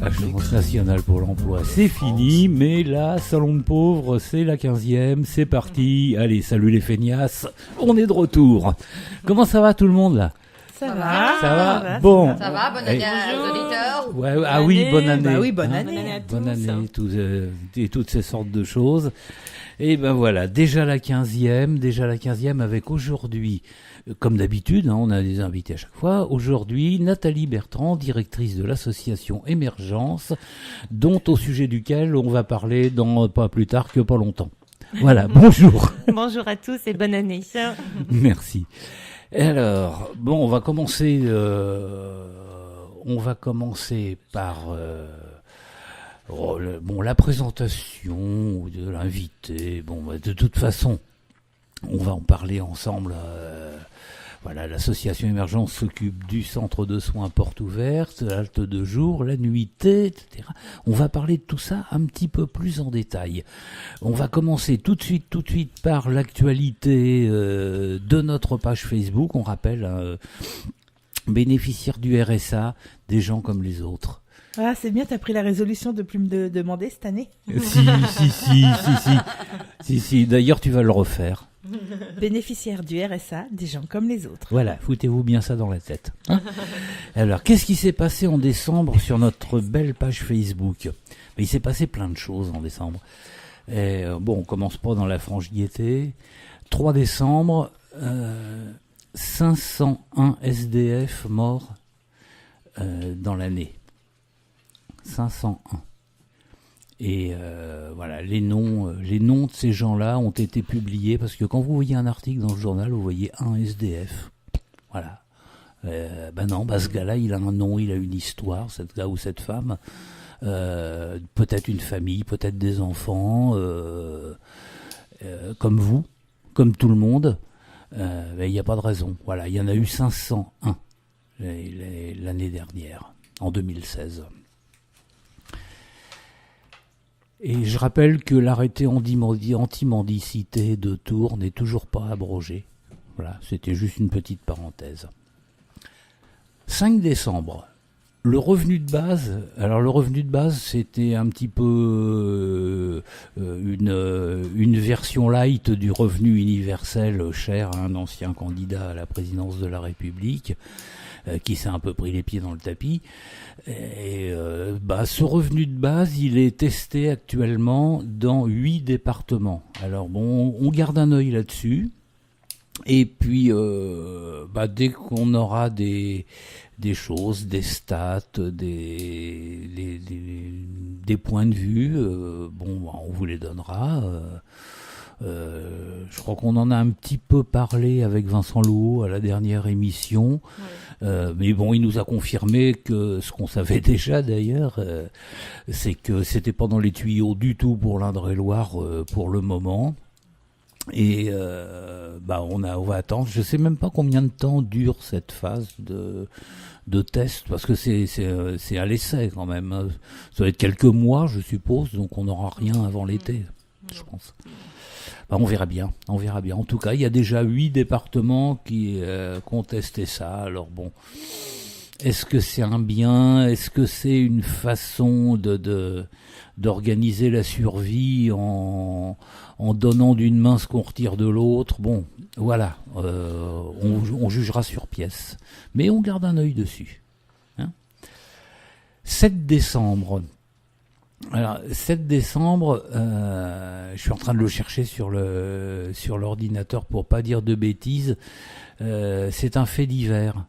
Agence nationale pour l'emploi, c'est fini, mais là, Salon de pauvres, c'est la 15e, c'est parti. Allez, salut les feignasses, on est de retour. Comment ça va tout le monde là ? Ça va. Ça va. Bon. Ça va, bonne année aux auditeurs. Ouais, ah oui, bonne année. Bah oui, bonne année à tous. Bonne année, et toutes ces sortes de choses. Et ben voilà, déjà la 15e avec aujourd'hui, comme d'habitude, on a des invités à chaque fois. Aujourd'hui, Nathalie Bertrand, directrice de l'association Émergence, dont au sujet duquel on va parler dans pas plus tard que pas longtemps. Voilà, bonjour. Bonjour à tous et bonne année. Merci. Alors, bon, on va commencer par la présentation de l'invité. Bon, de toute façon, on va en parler ensemble. Voilà, l'association Émergence s'occupe du centre de soins porte ouverte, halte de jour, la nuitée, etc. On va parler de tout ça un petit peu plus en détail. On va commencer tout de suite par l'actualité de notre page Facebook. On rappelle, bénéficiaires du RSA, des gens comme les autres. Ah, c'est bien, t'as pris la résolution de plus me demander cette année. Si. D'ailleurs, tu vas le refaire. Bénéficiaires du RSA, des gens comme les autres. Voilà, foutez-vous bien ça dans la tête. Alors, qu'est-ce qui s'est passé en décembre sur notre belle page Facebook ? Mais il s'est passé plein de choses en décembre. Et, on commence pas dans la franche gaieté. 3 décembre, 501 SDF morts dans l'année. 501. Et voilà, les noms de ces gens-là ont été publiés parce que quand vous voyez un article dans le journal, vous voyez un SDF. Voilà. Ce gars-là, il a un nom, il a une histoire, cet gars ou cette femme. Peut-être une famille, peut-être des enfants, comme vous, comme tout le monde. Il n'y a pas de raison. Voilà, il y en a eu 501 l'année dernière, en 2016. Et je rappelle que l'arrêté anti-mendicité de Tours n'est toujours pas abrogé. Voilà, c'était juste une petite parenthèse. 5 décembre, le revenu de base. Alors le revenu de base, c'était un petit peu une version light du revenu universel cher à un ancien candidat à la présidence de la République, qui s'est un peu pris les pieds dans le tapis. Et ce revenu de base, il est testé actuellement dans 8 départements. Alors on garde un œil là-dessus. Et puis, dès qu'on aura des choses, des stats, des points de vue, on vous les donnera. Je crois qu'on en a un petit peu parlé avec Vincent Louot à la dernière émission. Ouais. Mais il nous a confirmé que ce qu'on savait déjà d'ailleurs, c'est que c'était pas dans les tuyaux du tout pour l'Indre-et-Loire pour le moment. Et on va attendre. Je sais même pas combien de temps dure cette phase de test, parce que c'est à l'essai quand même. Ça va être quelques mois, je suppose, donc on n'aura rien avant l'été, je pense. On verra bien. En tout cas, il y a déjà 8 départements qui ont testé ça. Alors est-ce que c'est un bien ? Est-ce que c'est une façon d'organiser la survie en donnant d'une main ce qu'on retire de l'autre ? Voilà. On jugera sur pièce. Mais on garde un œil dessus. 7 décembre. Alors, 7 décembre, je suis en train de le chercher sur l'ordinateur pour pas dire de bêtises. C'est un fait divers.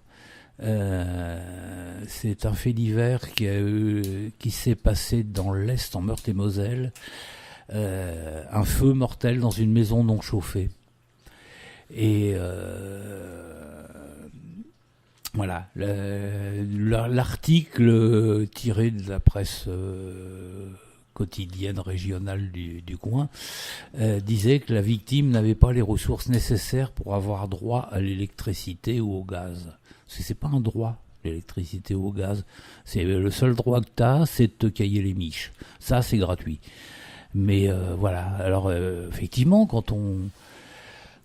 C'est un fait divers qui s'est passé dans l'Est, en Meurthe-et-Moselle. Un feu mortel dans une maison non chauffée. Et voilà, l'article tiré de la presse quotidienne régionale du coin disait que la victime n'avait pas les ressources nécessaires pour avoir droit à l'électricité ou au gaz. Parce que c'est pas un droit, l'électricité ou au gaz. C'est le seul droit que tu as, c'est de te cailler les miches. Ça, c'est gratuit. Mais voilà, alors effectivement, quand on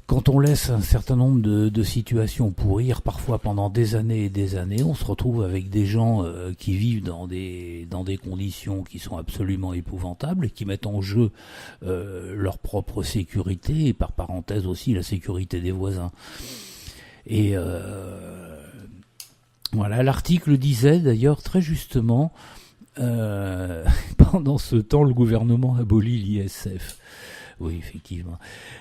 quand on laisse un certain nombre de situations pourrir, parfois pendant des années et des années, on se retrouve avec des gens qui vivent dans des conditions qui sont absolument épouvantables et qui mettent en jeu leur propre sécurité et par parenthèse aussi la sécurité des voisins. Et voilà, l'article disait d'ailleurs très justement, pendant ce temps, le gouvernement abolit l'ISF. Oui, effectivement.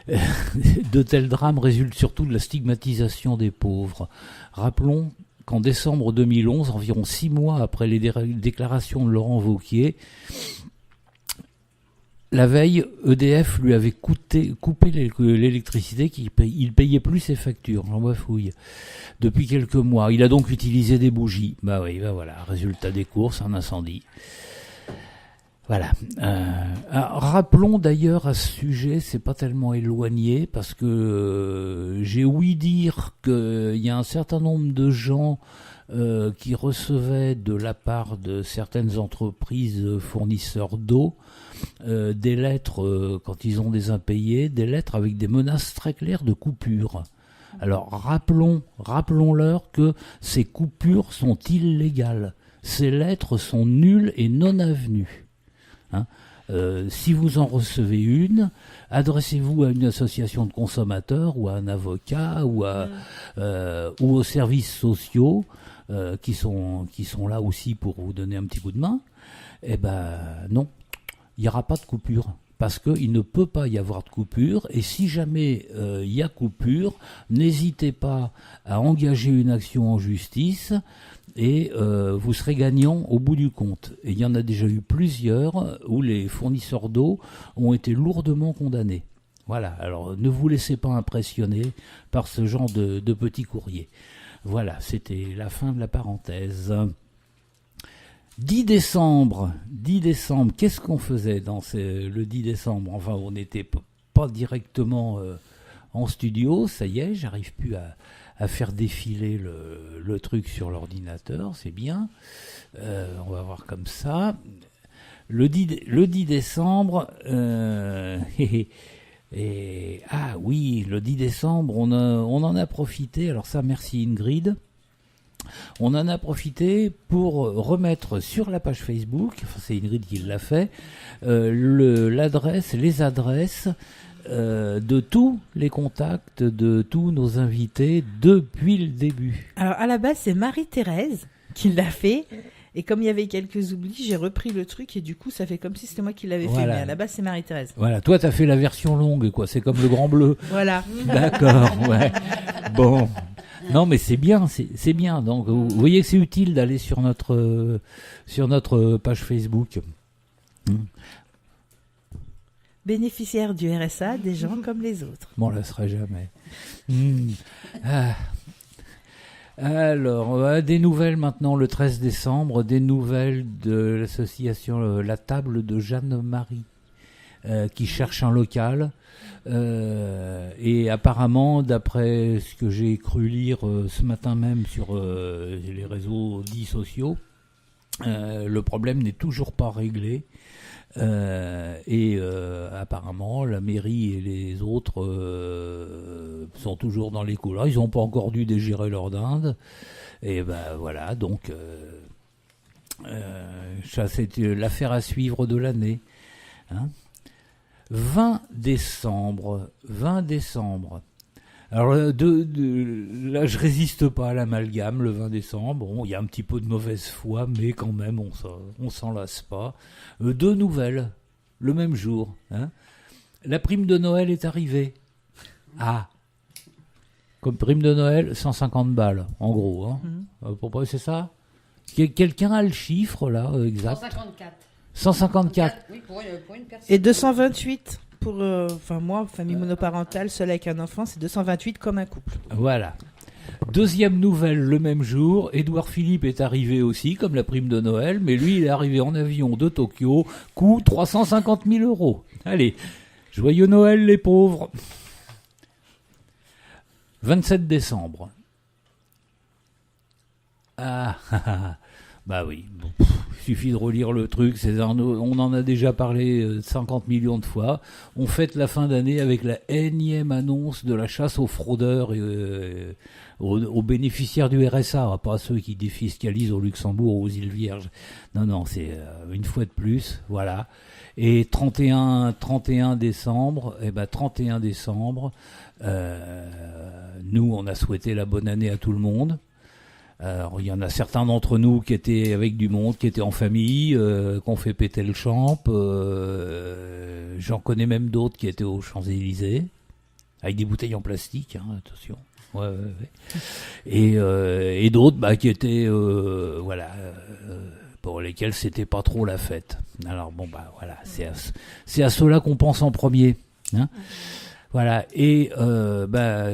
De tels drames résultent surtout de la stigmatisation des pauvres. Rappelons qu'en décembre 2011, environ 6 mois après les déclarations de Laurent Wauquiez, la veille, EDF lui avait coupé l'électricité, il payait plus ses factures, j'en bafouille, depuis quelques mois. Il a donc utilisé des bougies. Bah oui, bah voilà, résultat des courses, un incendie. Voilà. Rappelons d'ailleurs à ce sujet, c'est pas tellement éloigné, parce que j'ai ouï dire qu'il y a un certain nombre de gens qui recevaient de la part de certaines entreprises fournisseurs d'eau des lettres, quand ils ont des impayés, des lettres avec des menaces très claires de coupure. Alors rappelons-leur que ces coupures sont illégales. Ces lettres sont nulles et non avenues. Hein, si vous en recevez une, adressez-vous à une association de consommateurs ou à un avocat ou aux services sociaux qui sont là aussi pour vous donner un petit coup de main. Eh ben non, il n'y aura pas de coupure. Parce qu'il ne peut pas y avoir de coupure, et si jamais il y a coupure, n'hésitez pas à engager une action en justice, et vous serez gagnant au bout du compte. Et il y en a déjà eu plusieurs où les fournisseurs d'eau ont été lourdement condamnés. Voilà, alors ne vous laissez pas impressionner par ce genre de petits courriers. Voilà, c'était la fin de la parenthèse. 10 décembre, qu'est-ce qu'on faisait le 10 décembre? Enfin, on n'était pas directement en studio, ça y est, j'arrive plus à faire défiler le truc sur l'ordinateur, c'est bien. On va voir comme ça. Le 10 décembre, ah oui, le 10 décembre, on en a profité, alors ça, merci Ingrid. On en a profité pour remettre sur la page Facebook, enfin c'est Ingrid qui l'a fait, les adresses de tous les contacts de tous nos invités depuis le début. Alors à la base c'est Marie-Thérèse qui l'a fait, et comme il y avait quelques oublis, j'ai repris le truc et du coup ça fait comme si c'était moi qui l'avais fait, mais à la base c'est Marie-Thérèse. Voilà, toi t'as fait la version longue, quoi, c'est comme le Grand Bleu. Voilà. D'accord, ouais. Bon. Non, mais c'est bien, c'est bien. Donc, vous voyez que c'est utile d'aller sur notre page Facebook. Bénéficiaires du RSA, des gens comme les autres. Bon, on ne la sera jamais. Alors, des nouvelles maintenant, le 13 décembre, des nouvelles de l'association La Table de Jeanne-Marie, qui cherche un local. Et apparemment, d'après ce que j'ai cru lire ce matin même sur les réseaux dits sociaux, le problème n'est toujours pas réglé. Apparemment, la mairie et les autres sont toujours dans les couloirs. Ils n'ont pas encore dû dégérer leur dinde. Et ben voilà, donc ça c'est l'affaire à suivre de l'année. Hein. 20 décembre. Alors là, je résiste pas à l'amalgame le 20 décembre. Bon, il y a un petit peu de mauvaise foi, mais quand même, on s'en lasse pas. 2 nouvelles, le même jour. Hein. La prime de Noël est arrivée. Ah, comme prime de Noël, 150 balles, en gros. Hein. Pourquoi c'est ça? Quelqu'un a le chiffre, là, exact? 154. 154. Oui, pour une personne. Et 228 pour moi, famille monoparentale, seule avec un enfant, c'est 228 comme un couple. Voilà. Deuxième nouvelle le même jour, Édouard Philippe est arrivé aussi, comme la prime de Noël, mais lui il est arrivé en avion de Tokyo, coût 350 000 €. Allez, joyeux Noël les pauvres. 27 décembre. Bah oui. Bon, il suffit de relire le truc. On en a déjà parlé 50 millions de fois. On fête la fin d'année avec la énième annonce de la chasse aux fraudeurs et aux bénéficiaires du RSA, pas ceux qui défiscalisent au Luxembourg ou aux îles Vierges. Non, c'est une fois de plus, voilà. Et 31 décembre, 31 décembre, nous, on a souhaité la bonne année à tout le monde. Alors, il y en a certains d'entre nous qui étaient avec du monde, qui étaient en famille, qu'on fait péter le champ. J'en connais même d'autres qui étaient aux Champs-Élysées, avec des bouteilles en plastique, attention. Ouais. Et d'autres qui étaient pour lesquels c'était pas trop la fête. Alors voilà, c'est à ceux-là qu'on pense en premier, Voilà, et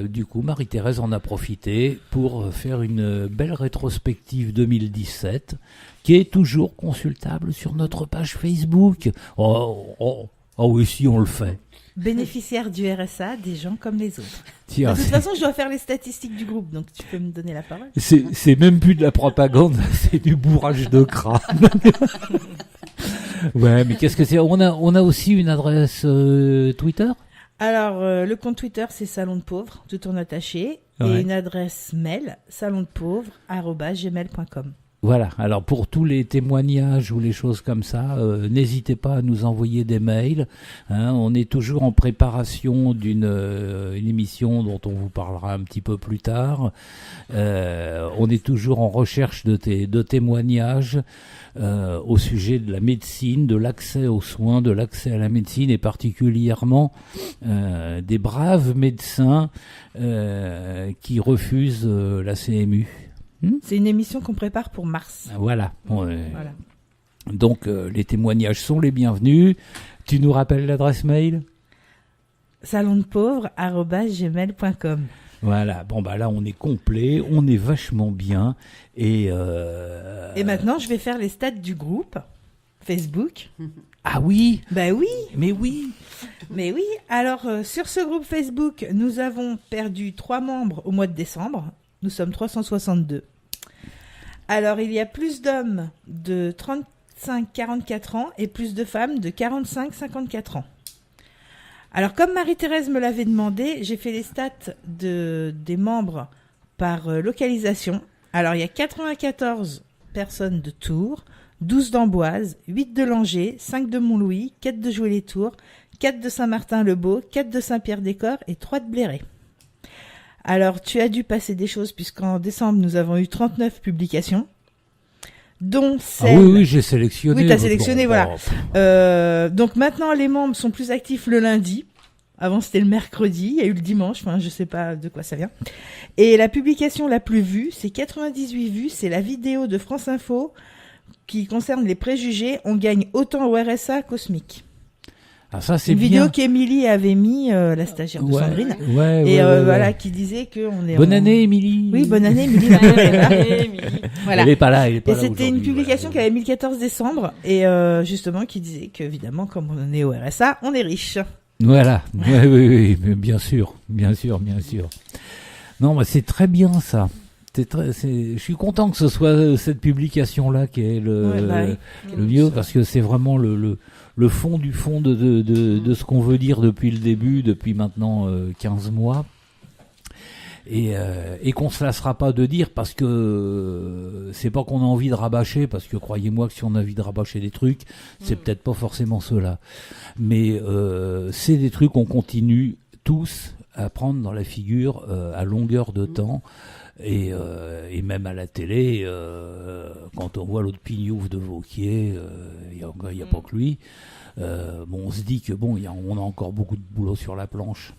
du coup Marie-Thérèse en a profité pour faire une belle rétrospective 2017 qui est toujours consultable sur notre page Facebook. Oh oui, si on le fait. Bénéficiaires du RSA, des gens comme les autres. Tiens, de toute façon, je dois faire les statistiques du groupe, donc tu peux me donner la parole. C'est même plus de la propagande, c'est du bourrage de crâne. Ouais, mais qu'est-ce que c'est ? On a aussi une adresse Twitter ? Alors, le compte Twitter, c'est Salon de Pauvres, tout en attaché, et une adresse mail, salondepauvres@gmail.com. Voilà, alors pour tous les témoignages ou les choses comme ça, n'hésitez pas à nous envoyer des mails. On est toujours en préparation d'une une émission dont on vous parlera un petit peu plus tard. On est toujours en recherche de témoignages au sujet de la médecine, de l'accès aux soins, de l'accès à la médecine et particulièrement des braves médecins qui refusent la CMU. C'est une émission qu'on prépare pour mars. Voilà. Donc, les témoignages sont les bienvenus. Tu nous rappelles l'adresse mail ? salondepauvres@gmail.com. Voilà. Là, on est complet, on est vachement bien. Et maintenant, je vais faire les stats du groupe Facebook. Ah oui ? Bah oui. Mais oui. Alors, sur ce groupe Facebook, nous avons perdu 3 membres au mois de décembre. Nous sommes 362. Alors, il y a plus d'hommes de 35-44 ans et plus de femmes de 45-54 ans. Alors, comme Marie-Thérèse me l'avait demandé, j'ai fait les stats des membres par localisation. Alors, il y a 94 personnes de Tours, 12 d'Amboise, 8 de Langeais, 5 de Montlouis, 4 de Joué-les-Tours, 4 de Saint-Martin-le-Beau, 4 de Saint-Pierre-des-Corps et 3 de Bléré. Alors, tu as dû passer des choses puisqu'en décembre, nous avons eu 39 publications, dont celle... Ah oui, j'ai sélectionné. Oui, tu as sélectionné, voilà. Donc maintenant, les membres sont plus actifs le lundi. Avant, c'était le mercredi. Il y a eu le dimanche. Enfin, je sais pas de quoi ça vient. Et la publication la plus vue, c'est 98 vues. C'est la vidéo de France Info qui concerne les préjugés. On gagne autant au RSA qu'au SMIC. Ah, ça, c'est une bien. vidéo qu'Émilie avait mis, la stagiaire de Sandrine. Voilà, qui disait qu'on est... Bonne année, Émilie. Oui, bonne année, Émilie. Voilà. Elle est pas là. Et c'était une publication qui avait mis le 14 décembre. Et justement, qui disait qu'évidemment, comme on est au RSA, on est riche. Voilà. Oui, bien sûr. Non, c'est très bien, ça. Je suis content que ce soit cette publication-là qui est le mieux, parce que c'est vraiment le fond du fond de ce qu'on veut dire depuis le début, depuis maintenant 15 mois. Et qu'on se lassera pas de dire, parce que c'est pas qu'on a envie de rabâcher, parce que croyez-moi que si on a envie de rabâcher des trucs, c'est peut-être pas forcément cela. Mais c'est des trucs qu'on continue tous à prendre dans la figure à longueur de temps. Et même à la télé, quand on voit l'autre pignouf de Vauquier, il y a pas que lui. On se dit que on a encore beaucoup de boulot sur la planche.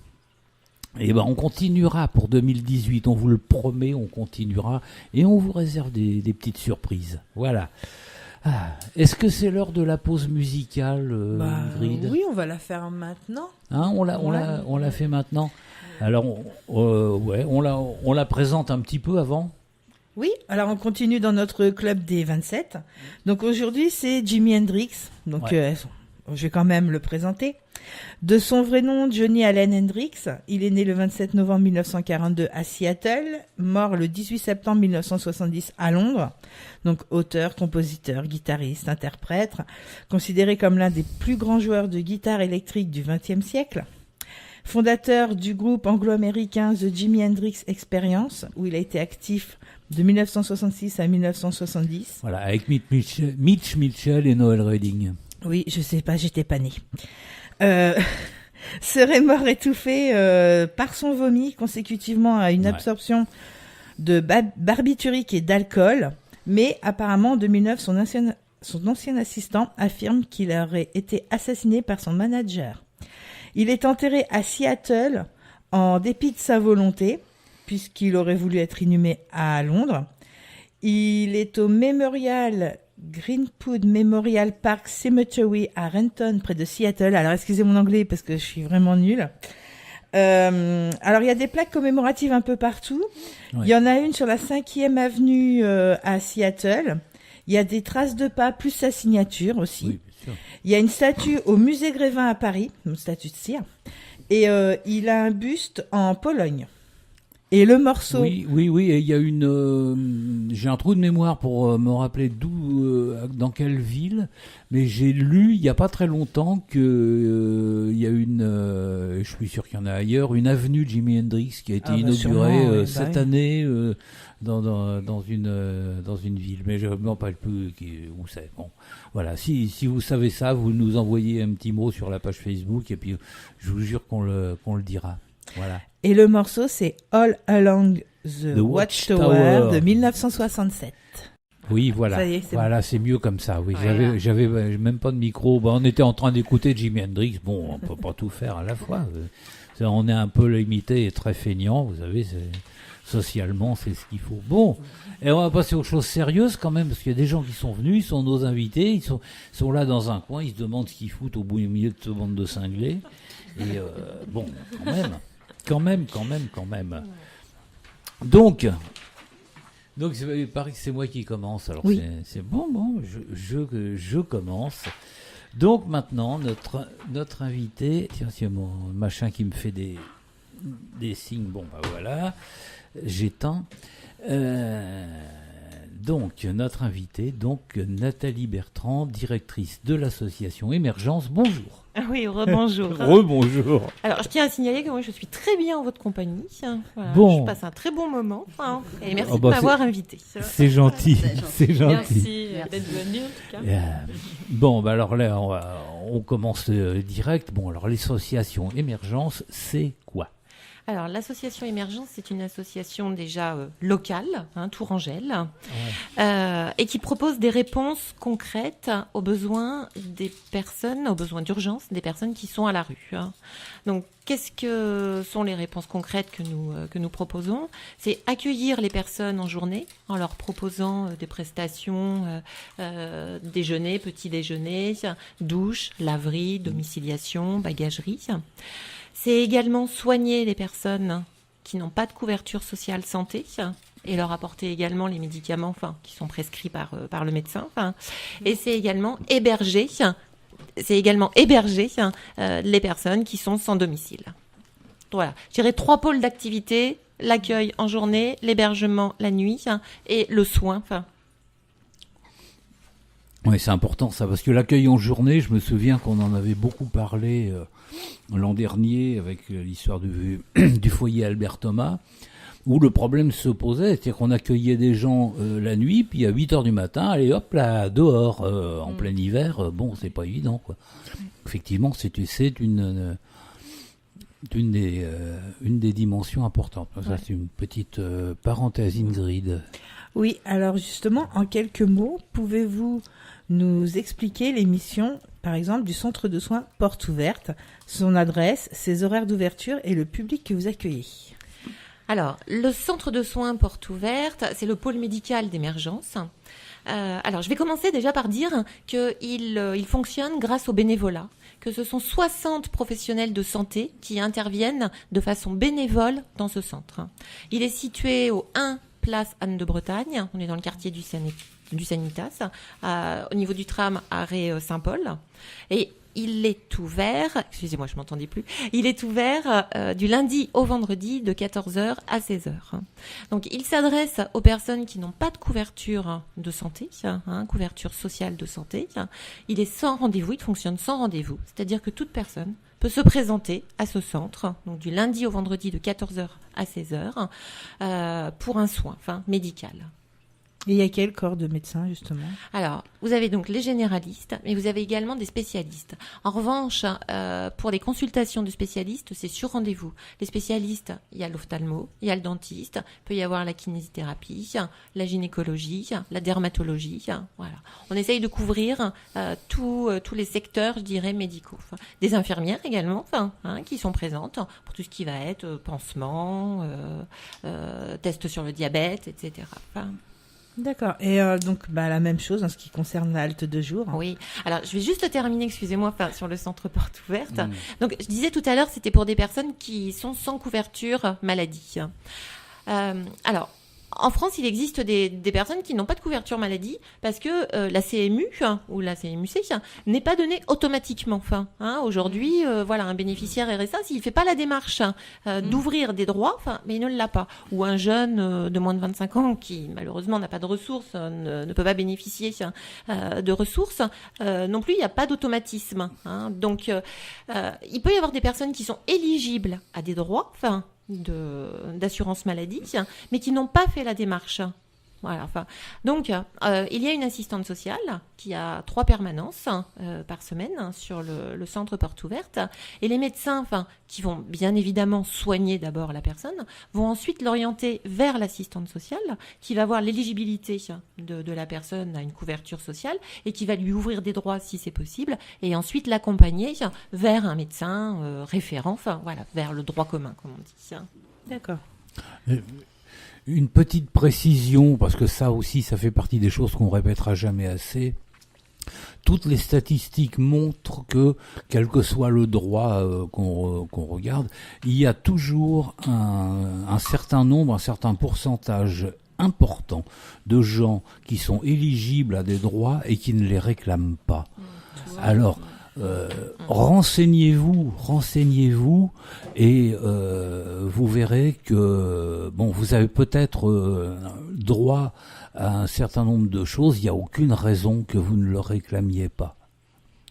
Et on continuera pour 2018, on vous le promet, on continuera et on vous réserve des petites surprises. Voilà. Est-ce que c'est l'heure de la pause musicale, Ingrid ? Oui, on va la faire maintenant. On l'a fait maintenant. Alors, on la présente un petit peu avant. Oui, alors on continue dans notre club des 27. Donc aujourd'hui, c'est Jimi Hendrix. Donc je vais quand même le présenter. De son vrai nom, Johnny Allen Hendrix, il est né le 27 novembre 1942 à Seattle, mort le 18 septembre 1970 à Londres. Donc auteur, compositeur, guitariste, interprète, considéré comme l'un des plus grands joueurs de guitare électrique du XXe siècle. Fondateur du groupe anglo-américain The Jimi Hendrix Experience, où il a été actif de 1966 à 1970. Voilà, avec Mitch Mitchell et Noel Redding. Oui, je sais pas, j'étais pas née. Serait mort étouffé par son vomi consécutivement à une absorption de barbiturique et d'alcool. Mais apparemment, en 2009, son ancien assistant affirme qu'il aurait été assassiné par son manager. Il est enterré à Seattle en dépit de sa volonté, puisqu'il aurait voulu être inhumé à Londres. Il est au Memorial Greenwood Memorial Park Cemetery à Renton, près de Seattle. Alors, excusez mon anglais parce que je suis vraiment nulle. Alors, il y a des plaques commémoratives un peu partout. Ouais. Il y en a une sur la 5e avenue à Seattle. Il y a des traces de pas, plus sa signature aussi. Oui, bien sûr. Il y a une statue au musée Grévin à Paris, une statue de cire. Et il a un buste en Pologne. Et le morceau. Oui, et il y a j'ai un trou de mémoire pour me rappeler dans quelle ville, mais j'ai lu il y a pas très longtemps que il y a je suis sûr qu'il y en a ailleurs, une avenue Jimi Hendrix qui a été inaugurée cette année dans une ville, mais je m'en parle plus où c'est. Bon, voilà. Si vous savez ça, vous nous envoyez un petit mot sur la page Facebook et puis je vous jure qu'on le dira. Voilà. Et le morceau, c'est All Along the Watchtower de 1967. Oui, voilà. Voilà, c'est mieux comme ça. Oui, voilà. J'avais même pas de micro. On était en train d'écouter Jimi Hendrix. Bon, on peut pas tout faire à la fois. On est un peu limité et très feignant. Vous savez, socialement, c'est ce qu'il faut. Bon, et on va passer aux choses sérieuses quand même, parce qu'il y a des gens qui sont venus, ils sont nos invités, ils sont là dans un coin, ils se demandent ce qu'ils foutent au milieu de ce bande de cinglés. Et bon, quand même. Donc, il paraît que c'est moi qui commence. Alors oui. C'est bon, je commence. Donc maintenant, notre invité, tiens, c'est mon machin qui me fait des signes. Bon, voilà, j'éteins. Donc, notre invitée, Nathalie Bertrand, directrice de l'association Émergence. Bonjour. Oui, rebonjour. Rebonjour. Alors, je tiens à signaler que moi, je suis très bien en votre compagnie. Voilà, je passe un très bon moment. Et merci de m'avoir invité. C'est gentil. C'est gentil. Merci d'être venu, en tout cas. Bon, alors là, on commence direct. Bon, alors, l'association Émergence, c'est quoi ? Alors, l'association Émergence, c'est une association déjà locale, Tourangelle, et qui propose des réponses concrètes aux besoins des personnes, aux besoins d'urgence des personnes qui sont à la rue. Donc, qu'est-ce que sont les réponses concrètes que nous proposons ? C'est accueillir les personnes en journée en leur proposant des prestations, déjeuner, petit déjeuner, douche, laverie, domiciliation, bagagerie. C'est également soigner les personnes qui n'ont pas de couverture sociale santé et leur apporter également les médicaments qui sont prescrits par le médecin. Et c'est également héberger les personnes qui sont sans domicile. Voilà, je dirais 3 pôles d'activité, l'accueil en journée, l'hébergement la nuit et le soin. Oui, c'est important ça, parce que l'accueil en journée, je me souviens qu'on en avait beaucoup parlé l'an dernier avec l'histoire du foyer Albert Thomas, où le problème se posait, c'est-à-dire qu'on accueillait des gens la nuit, puis à 8h du matin, allez hop là, dehors, en plein hiver, bon, c'est pas évident, quoi. Effectivement, c'est une des dimensions importantes. Ça, c'est une petite parenthèse, Ingrid. Oui, alors justement, en quelques mots, pouvez-vous nous expliquer les missions, par exemple, du centre de soins Porte Ouverte, son adresse, ses horaires d'ouverture et le public que vous accueillez ? Alors, le centre de soins Porte Ouverte, c'est le pôle médical d'Émergence. Alors, je vais commencer déjà par dire qu'il fonctionne grâce au bénévolat, que ce sont 60 professionnels de santé qui interviennent de façon bénévole dans ce centre. Il est situé au 1 place Anne de Bretagne, on est dans le quartier du Sanitas, au niveau du tram, arrêt Saint-Paul. Et il est ouvert, excusez-moi, je m'entendais plus, il est ouvert du lundi au vendredi de 14h à 16h. Donc, il s'adresse aux personnes qui n'ont pas de couverture de santé, couverture sociale de santé. Il est sans rendez-vous, il fonctionne sans rendez-vous, c'est-à-dire que toute personne peut se présenter à ce centre, donc du lundi au vendredi de 14h à 16h, pour un soin médical. Et il y a quel corps de médecins, justement ? Alors, vous avez donc les généralistes, mais vous avez également des spécialistes. En revanche, pour les consultations de spécialistes, c'est sur rendez-vous. Les spécialistes, il y a l'ophtalmo, il y a le dentiste, il peut y avoir la kinésithérapie, la gynécologie, la dermatologie. Voilà. On essaye de couvrir tous les secteurs, je dirais, médicaux. Des infirmières également, qui sont présentes pour tout ce qui va être pansement, tests sur le diabète, etc. D'accord. Et donc, la même chose en ce qui concerne la halte de jour. Oui. Alors, je vais juste terminer, excusez-moi, sur le centre porte ouverte. Donc, je disais tout à l'heure, c'était pour des personnes qui sont sans couverture maladie. Alors, en France, il existe des personnes qui n'ont pas de couverture maladie parce que la CMU ou la CMUC n'est pas donnée automatiquement. Aujourd'hui, un bénéficiaire RSA, s'il ne fait pas la démarche d'ouvrir des droits, mais il ne l'a pas. Ou un jeune de moins de 25 ans qui, malheureusement, n'a pas de ressources, ne peut pas bénéficier de ressources, non plus, il n'y a pas d'automatisme. Donc, il peut y avoir des personnes qui sont éligibles à des droits, d'assurance maladie, mais qui n'ont pas fait la démarche. Voilà, donc, il y a une assistante sociale qui a 3 permanences par semaine sur le centre porte ouverte. Et les médecins, qui vont bien évidemment soigner d'abord la personne, vont ensuite l'orienter vers l'assistante sociale qui va voir l'éligibilité de la personne à une couverture sociale et qui va lui ouvrir des droits si c'est possible et ensuite l'accompagner vers un médecin référent, vers le droit commun, comme on dit. D'accord. Une petite précision, parce que ça aussi, ça fait partie des choses qu'on répétera jamais assez. Toutes les statistiques montrent que, quel que soit le droit qu'on regarde, il y a toujours un certain nombre, un certain pourcentage important de gens qui sont éligibles à des droits et qui ne les réclament pas. Alors, renseignez-vous et vous verrez que vous avez peut-être droit à un certain nombre de choses, il n'y a aucune raison que vous ne le réclamiez pas.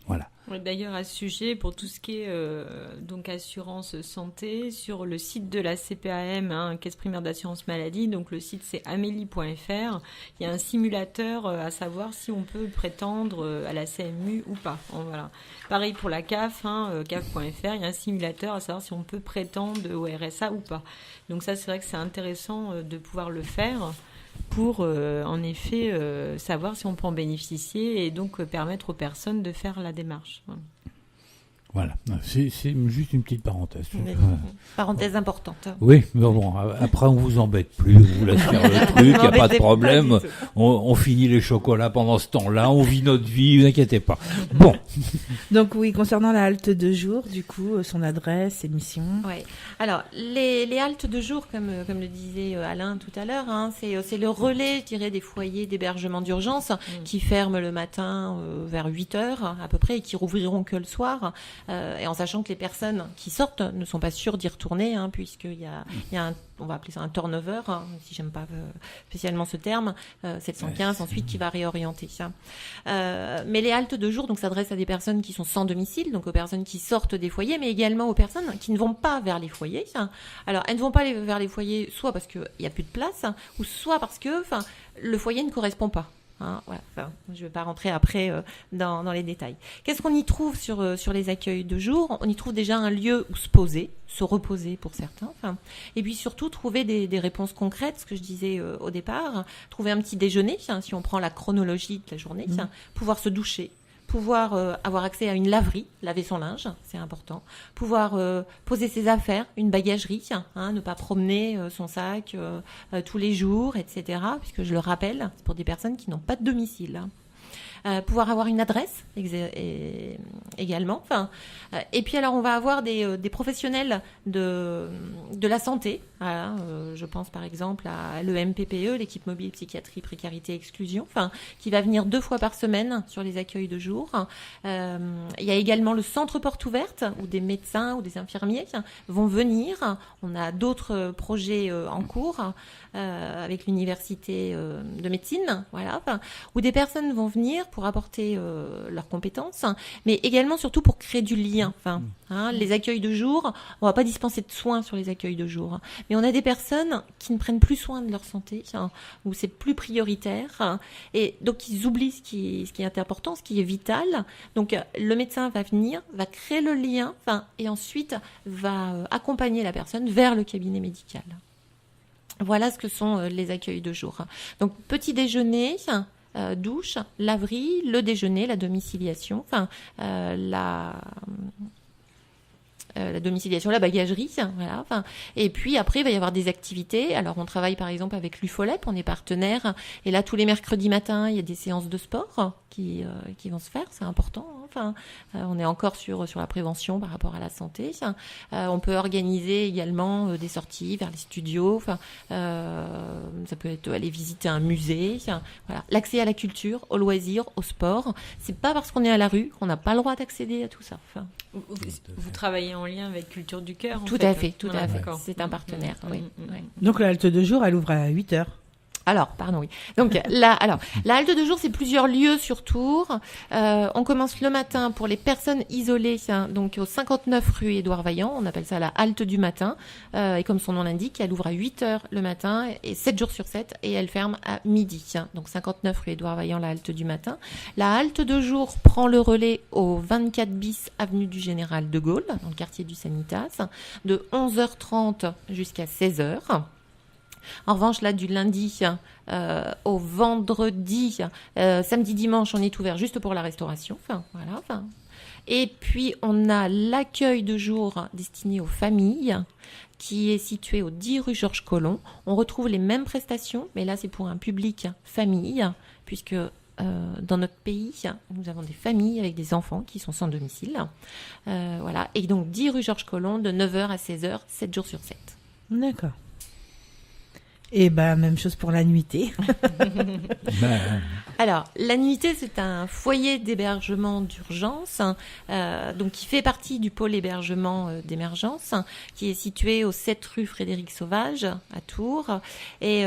Voilà. D'ailleurs, à ce sujet, pour tout ce qui est donc assurance santé, sur le site de la CPAM, Caisse primaire d'assurance maladie, donc le site c'est amélie.fr, il y a un simulateur à savoir si on peut prétendre à la CMU ou pas. Voilà. Pareil pour la CAF, CAF.fr, il y a un simulateur à savoir si on peut prétendre au RSA ou pas. Donc ça, c'est vrai que c'est intéressant de pouvoir le faire pour en effet savoir si on peut en bénéficier et donc permettre aux personnes de faire la démarche. Voilà, c'est juste une petite parenthèse. Parenthèse importante. Oui, mais bon, après on vous embête plus, on vous laisse faire le truc, il n'y a pas de problème. On finit les chocolats pendant ce temps-là, on vit notre vie, ne vous inquiétez pas. Bon. Donc oui, concernant la halte de jour, du coup, son adresse, ses missions. Oui. Alors, les haltes de jour, comme le disait Alain tout à l'heure, c'est le relais, je dirais, des foyers d'hébergement d'urgence qui ferment le matin vers 8h à peu près et qui rouvriront que le soir. Et en sachant que les personnes qui sortent ne sont pas sûres d'y retourner, puisqu'il y a on va appeler ça un turnover, si j'aime pas spécialement ce terme, 715 ensuite qui va réorienter ça. Mais les haltes de jour donc s'adressent à des personnes qui sont sans domicile, donc aux personnes qui sortent des foyers, mais également aux personnes qui ne vont pas vers les foyers. Alors elles ne vont pas vers les foyers soit parce qu'il n'y a plus de place, ou soit parce que le foyer ne correspond pas. Je ne vais pas rentrer après dans les détails. Qu'est-ce qu'on y trouve sur les accueils de jour ? On y trouve déjà un lieu où se poser, se reposer pour certains, et puis surtout trouver des réponses concrètes, ce que je disais au départ, trouver un petit déjeuner, si on prend la chronologie de la journée, pouvoir se doucher, pouvoir avoir accès à une laverie, laver son linge, c'est important, pouvoir poser ses affaires, une bagagerie, ne pas promener son sac tous les jours, etc., puisque je le rappelle, c'est pour des personnes qui n'ont pas de domicile. pouvoir avoir une adresse également. Enfin, et puis alors on va avoir des professionnels de la santé. Voilà, je pense par exemple à l'EMPPE, l'équipe mobile psychiatrie, précarité, exclusion, enfin, qui va venir 2 fois par semaine sur les accueils de jour. Il y a également le centre porte ouverte où des médecins ou des infirmiers vont venir. On a d'autres projets en cours avec l'université de médecine, voilà, enfin, où des personnes vont venir pour apporter leurs compétences, mais également surtout pour créer du lien. Enfin, les accueils de jour, on va pas dispenser de soins sur les accueils de jour, mais on a des personnes qui ne prennent plus soin de leur santé, où c'est plus prioritaire, et donc ils oublient ce qui est important, ce qui est vital. Donc le médecin va venir, va créer le lien, et ensuite va accompagner la personne vers le cabinet médical. Voilà ce que sont les accueils de jour. Donc petit déjeuner, douche, laverie, le déjeuner, la domiciliation, la domiciliation, la bagagerie, voilà. Enfin, et puis après, il va y avoir des activités. Alors, on travaille par exemple avec l'UFOLEP, on est partenaire. Et là, tous les mercredis matins, il y a des séances de sport qui vont se faire. C'est important. Enfin, on est encore sur la prévention par rapport à la santé. On peut organiser également des sorties vers les studios. Enfin, ça peut être aller visiter un musée. Voilà. L'accès à la culture, au loisir, au sport. C'est pas parce qu'on est à la rue qu'on n'a pas le droit d'accéder à tout ça. Enfin, vous travaillez en lien avec Culture du Cœur, tout à fait. D'accord. C'est un partenaire, oui. Donc la halte de jour, elle ouvre à 8h. Alors, pardon, oui. Donc, la halte de jour, c'est plusieurs lieux sur Tours. On commence le matin pour les personnes isolées, donc au 59 rue Édouard Vaillant. On appelle ça la halte du matin. Et comme son nom l'indique, elle ouvre à 8h le matin et 7 jours sur 7 et elle ferme à midi. Donc, 59 rue Édouard Vaillant, la halte du matin. La halte de jour prend le relais au 24 bis avenue du Général de Gaulle, dans le quartier du Sanitas, de 11h30 jusqu'à 16h. En revanche, là, du lundi au vendredi, samedi, dimanche, on est ouvert juste pour la restauration. Enfin, voilà. Enfin. Et puis, on a l'accueil de jour destiné aux familles qui est situé au 10 rue Georges Collomb. On retrouve les mêmes prestations, mais là, c'est pour un public famille, puisque dans notre pays, nous avons des familles avec des enfants qui sont sans domicile. Voilà. Et donc, 10 rue Georges Collomb, de 9h à 16h, 7 jours sur 7. D'accord. Et même chose pour la nuitée. Alors, la nuitée, c'est un foyer d'hébergement d'urgence, donc qui fait partie du pôle hébergement d'émergence, qui est situé au 7 rue Frédéric Sauvage, à Tours, et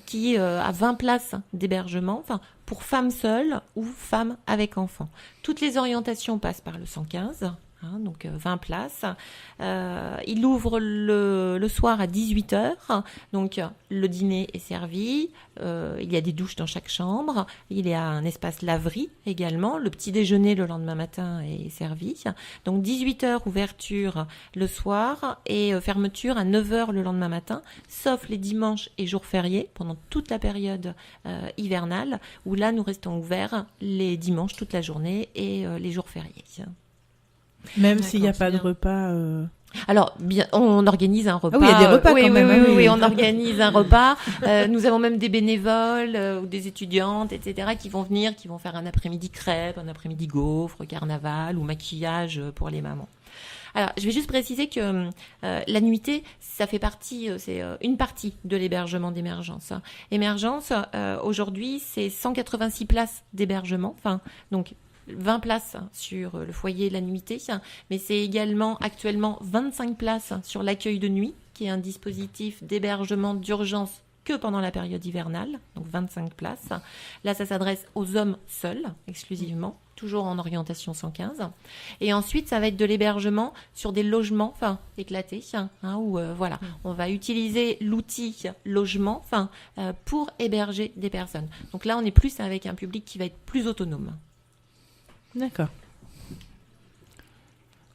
qui a 20 places d'hébergement, pour femmes seules ou femmes avec enfants. Toutes les orientations passent par le 115. Donc 20 places. Il ouvre le soir à 18h. Donc le dîner est servi. Il y a des douches dans chaque chambre. Il y a un espace laverie également. Le petit déjeuner le lendemain matin est servi. Donc 18h ouverture le soir et fermeture à 9h le lendemain matin, sauf les dimanches et jours fériés pendant toute la période hivernale où là nous restons ouverts les dimanches toute la journée et les jours fériés. Même s'il n'y a pas de repas. Alors, bien, on organise un repas. Ah oui, il y a des repas quand même. Oui, on organise un repas. Nous avons même des bénévoles ou des étudiantes, etc., qui vont venir, qui vont faire un après-midi crêpes, un après-midi gaufres, carnaval ou maquillage pour les mamans. Alors, je vais juste préciser que la nuitée, ça fait partie, c'est une partie de l'hébergement d'émergence. Émergence, aujourd'hui, c'est 186 places d'hébergement. Enfin, donc 20 places sur le foyer de la nuitée, mais c'est également actuellement 25 places sur l'accueil de nuit, qui est un dispositif d'hébergement d'urgence que pendant la période hivernale, donc 25 places. Là, ça s'adresse aux hommes seuls, exclusivement, toujours en orientation 115. Et ensuite, ça va être de l'hébergement sur des logements éclatés, où voilà, on va utiliser l'outil logement pour héberger des personnes. Donc là, on est plus avec un public qui va être plus autonome. D'accord.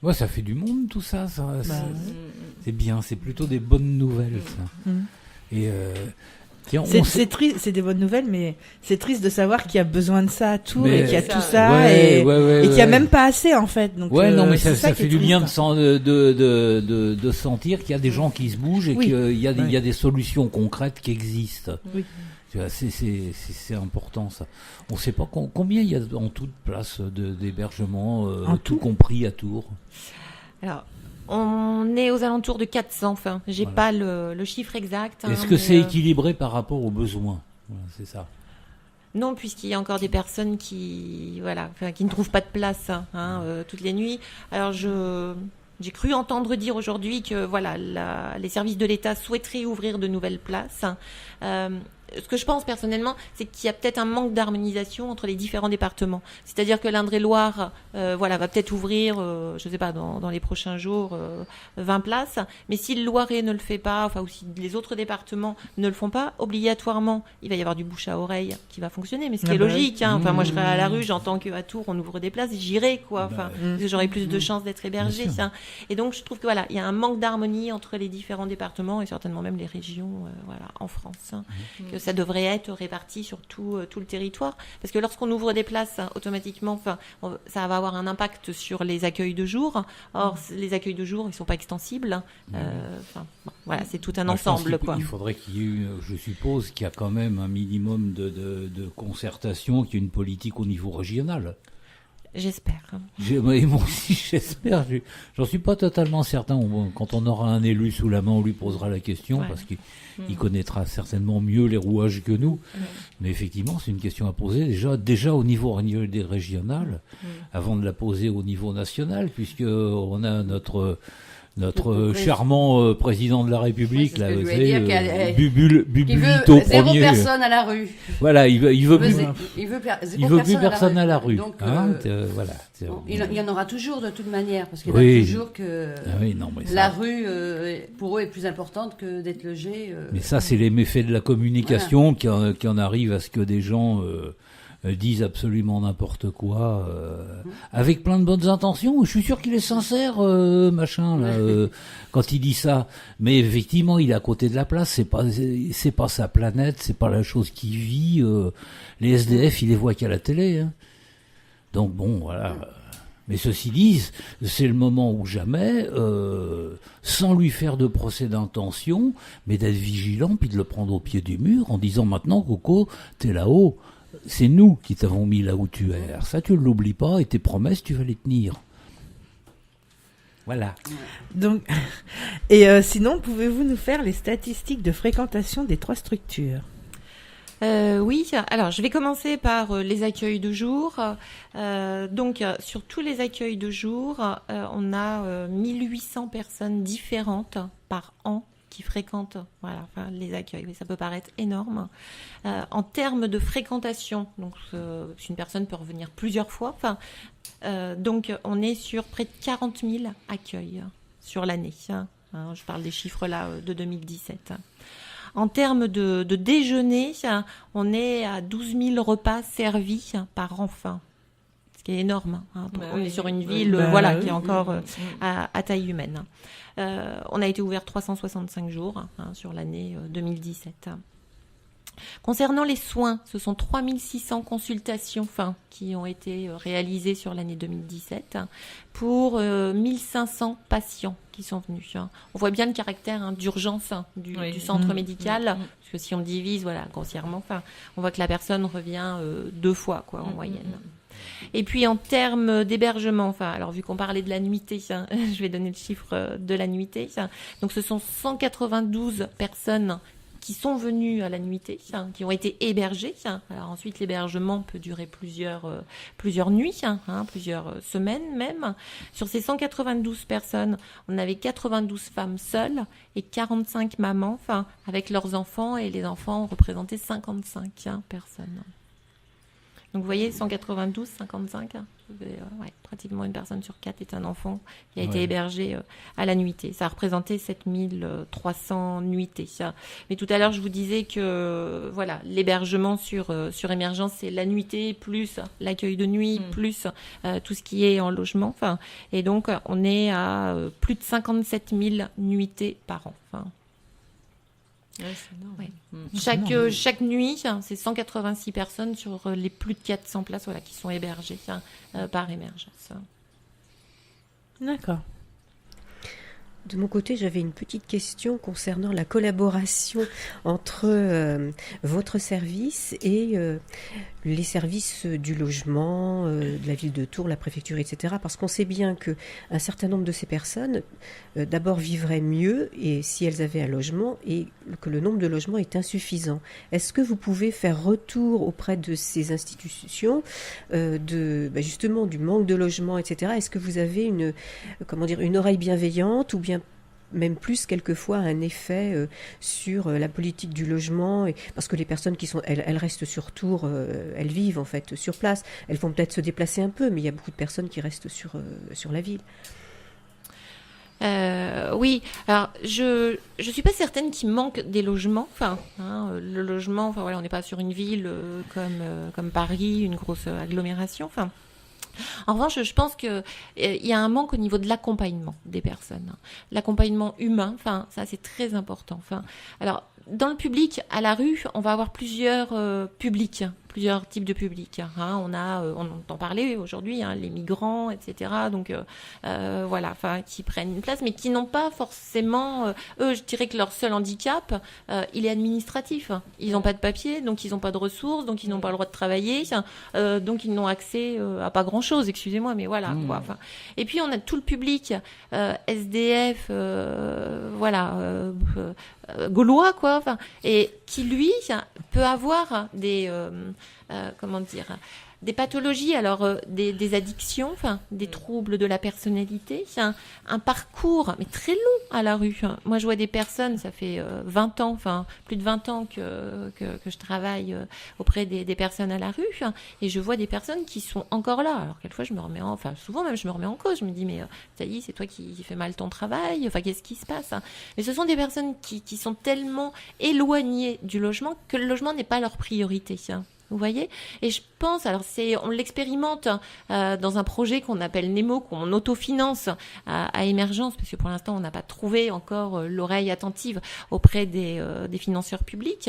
Ouais, ça fait du monde tout ça. C'est bien, c'est plutôt des bonnes nouvelles ça. Et c'est des bonnes nouvelles, mais c'est triste de savoir qu'il y a besoin de ça à Tours et qu'il y a tout ça et qu'il n'y a même pas assez en fait. Donc, non, mais ça fait du bien de sentir qu'il y a des gens qui se bougent et qu'il y a des solutions concrètes qui existent. Oui. Tu vois, c'est important ça. On ne sait pas combien il y a en toute place d'hébergement, tout compris à Tours. Alors, on est aux alentours de 400. Enfin, j'ai pas le chiffre exact. Est-ce que c'est équilibré par rapport aux besoins? Voilà, c'est ça. Non, puisqu'il y a encore des personnes qui ne trouvent pas de place toutes les nuits. Alors j'ai cru entendre dire aujourd'hui que les services de l'État souhaiteraient ouvrir de nouvelles places. Ce que je pense personnellement, c'est qu'il y a peut-être un manque d'harmonisation entre les différents départements. C'est-à-dire que l'Indre-et-Loire va peut-être ouvrir, je ne sais pas, dans les prochains jours, 20 places. Mais si le Loiret ne le fait pas, ou si les autres départements ne le font pas, obligatoirement, il va y avoir du bouche à oreille qui va fonctionner. Mais ce qui est logique. Moi, je serai à la rue, j'entends qu'à Tours, on ouvre des places, j'irai, quoi. J'aurai plus de chances d'être hébergée. Et donc, je trouve que il y a un manque d'harmonie entre les différents départements et certainement même les régions, en France. Que ça devrait être réparti sur tout le territoire. Parce que lorsqu'on ouvre des places, automatiquement, ça va avoir un impact sur les accueils de jour. Or, les accueils de jour, ils ne sont pas extensibles. C'est tout un ensemble. Il faudrait qu'il y ait je suppose qu'il y a quand même un minimum de concertation, qu'il y ait une politique au niveau régional. J'espère. Moi aussi, j'espère. J'en suis pas totalement certain. Quand on aura un élu sous la main, on lui posera la question parce qu'il connaîtra certainement mieux les rouages que nous. Mais effectivement, c'est une question à poser déjà au niveau régional, avant de la poser au niveau national, puisque on a notre charmant président de la République, là, Bubulito Zéro premier. personne à la rue. Voilà, il veut plus personne à la rue. Donc, voilà. Il y en aura toujours de toute manière, parce qu'il y en a toujours que la rue, pour eux, est plus importante que d'être logé. Mais ça, c'est les méfaits de la communication qui en arrivent à ce que des gens disent absolument n'importe quoi, avec plein de bonnes intentions. Je suis sûr qu'il est sincère, quand il dit ça. Mais effectivement, il est à côté de la place. C'est pas sa planète, c'est pas la chose qu'il vit. Les SDF, il les voit qu'à la télé. Donc bon, voilà. Mais ceci dit, c'est le moment ou jamais, sans lui faire de procès d'intention, mais d'être vigilant, puis de le prendre au pied du mur, en disant maintenant, Coco, t'es là-haut. C'est nous qui t'avons mis là où tu es. Alors ça, tu ne l'oublies pas, et tes promesses, tu vas les tenir. Voilà. Donc, et sinon, pouvez-vous nous faire les statistiques de fréquentation des 3 structures? Oui, alors je vais commencer par les accueils de jour. Donc sur tous les accueils de jour, on a 1800 personnes différentes par an qui fréquentent les accueils. Mais ça peut paraître énorme. En termes de fréquentation, donc une personne peut revenir plusieurs fois. Donc on est sur près de 40 000 accueils sur l'année. Je parle des chiffres là de 2017. En termes de déjeuner, on est à 12 000 repas servis par enfant, ce qui est énorme. On est sur une ville qui est encore à taille humaine. On a été ouvert 365 jours sur l'année 2017. Concernant les soins, ce sont 3600 consultations qui ont été réalisées sur l'année 2017 pour 1500 patients qui sont venus. On voit bien le caractère d'urgence du centre médical, parce que si on divise grossièrement, on voit que la personne revient 2 fois en moyenne. Et puis en termes d'hébergement, alors vu qu'on parlait de la nuitée, je vais donner le chiffre de la nuitée. Donc ce sont 192 personnes qui sont venus à la nuitée, qui ont été hébergés. Alors ensuite, l'hébergement peut durer plusieurs nuits, plusieurs semaines même. Sur ces 192 personnes, on avait 92 femmes seules et 45 mamans, avec leurs enfants, et les enfants représentaient 55 personnes. Donc vous voyez, 192, 55, pratiquement une personne sur 4 est un enfant qui a été hébergé à la nuitée. Ça a représenté 7300 nuitées. Mais tout à l'heure, je vous disais que l'hébergement sur émergence, c'est la nuitée plus l'accueil de nuit, plus tout ce qui est en logement. Et donc, on est à plus de 57 000 nuitées par an. C'est énorme. Chaque nuit, c'est 186 personnes sur les plus de 400 places qui sont hébergées par émergence. D'accord. De mon côté, j'avais une petite question concernant la collaboration entre votre service et les services du logement, de la ville de Tours, la préfecture, etc. Parce qu'on sait bien qu'un certain nombre de ces personnes, d'abord, vivraient mieux et si elles avaient un logement et que le nombre de logements est insuffisant. Est-ce que vous pouvez faire retour auprès de ces institutions justement du manque de logement, etc. Est-ce que vous avez une oreille bienveillante ou bien même plus quelquefois un effet sur la politique du logement parce que les personnes qui sont elles restent sur Tours, elles vivent en fait sur place, elles vont peut-être se déplacer un peu, mais il y a beaucoup de personnes qui restent sur la ville. Oui, alors je suis pas certaine qu'il manque des logements. Le logement, on n'est pas sur une ville comme Paris, une grosse agglomération. En revanche, je pense que il y a un manque au niveau de l'accompagnement des personnes. L'accompagnement humain, ça c'est très important. Alors dans le public, à la rue, on va avoir plusieurs publics, plusieurs types de publics. On entend parler aujourd'hui, les migrants, etc. Donc qui prennent une place, mais qui n'ont pas forcément. Eux, je dirais que leur seul handicap, il est administratif. Ils n'ont pas de papier, donc ils n'ont pas de ressources, donc ils n'ont pas le droit de travailler, donc ils n'ont accès à pas grand-chose. Excusez-moi, mais voilà. Quoi. Et puis on a tout le public SDF, gaulois, quoi. Et qui lui peut avoir des des pathologies, alors des addictions, des troubles de la personnalité, un parcours mais très long à la rue. Moi, je vois des personnes, ça fait 20 ans, plus de 20 ans que je travaille auprès des personnes à la rue, et je vois des personnes qui sont encore là. Alors quelquefois, souvent même, je me remets en cause. Je me dis, mais ça y est, c'est toi qui fais mal ton travail. Qu'est-ce qui se passe? Mais ce sont des personnes qui sont tellement éloignées du logement que le logement n'est pas leur priorité. Vous voyez? Et je pense, on l'expérimente dans un projet qu'on appelle Nemo, qu'on autofinance à Émergence, parce que pour l'instant, on n'a pas trouvé encore l'oreille attentive auprès des financeurs publics.